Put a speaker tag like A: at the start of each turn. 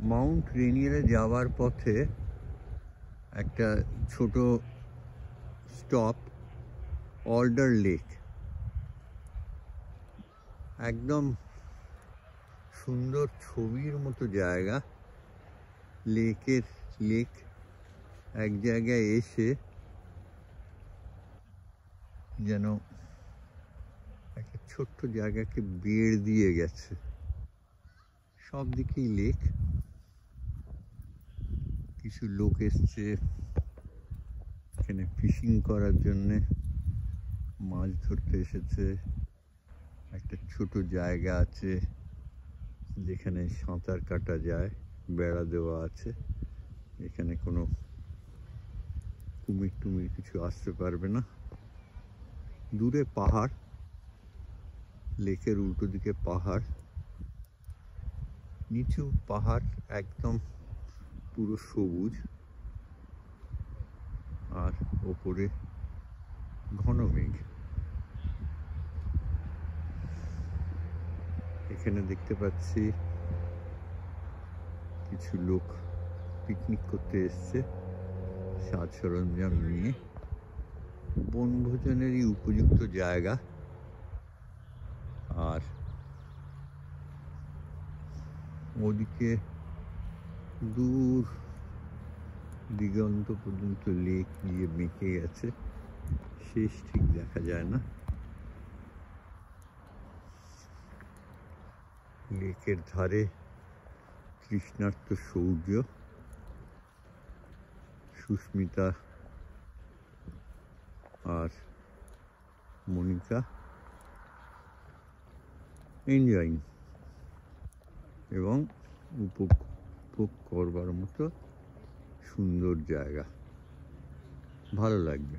A: Mount রেনিয়ারে যাওয়ার পথে একটা ছোট স্টপ অল্ডার লেক, একদম সুন্দর ছবির মতো জায়গা। লেক এক জায়গায় এসে যেন একটা ছোট্ট জায়গাকে বেড় দিয়ে গেছে। সব দিকেই লেক, কিছু লোক এসছে এখানে ফিশিং করার জন্যে, মাছ ধরতে এসেছে। একটা ছোট জায়গা আছে যেখানে সাঁতার কাটা যায়, বেড়া দেওয়া আছে। এখানে কোনো কুমির টুমির কিছু আসতে পারবে না। দূরে পাহাড়, লেকের উল্টো দিকে পাহাড়, নিচু পাহাড়, একদম পুরো সবুজ, আর ওপরে ঘন মেঘ। এখানে দেখতে পাচ্ছি কিছু লোক পিকনিক করতে এসছে সাজ সরঞ্জাম নিয়ে। বনভোজনেরই উপযুক্ত জায়গা। আর ওদিকে দূর দিগন্ত পর্যন্ত লেক গিয়ে মেকে গেছে, শেষ ঠিক দেখা যায় না। লেকের ধারে তৃষ্ণার্ত সূর্য, সুস্মিতা আর মনিকা এনজয়িং, এবং উপভোগ করবার মতো সুন্দর জায়গা, ভালো লাগবে।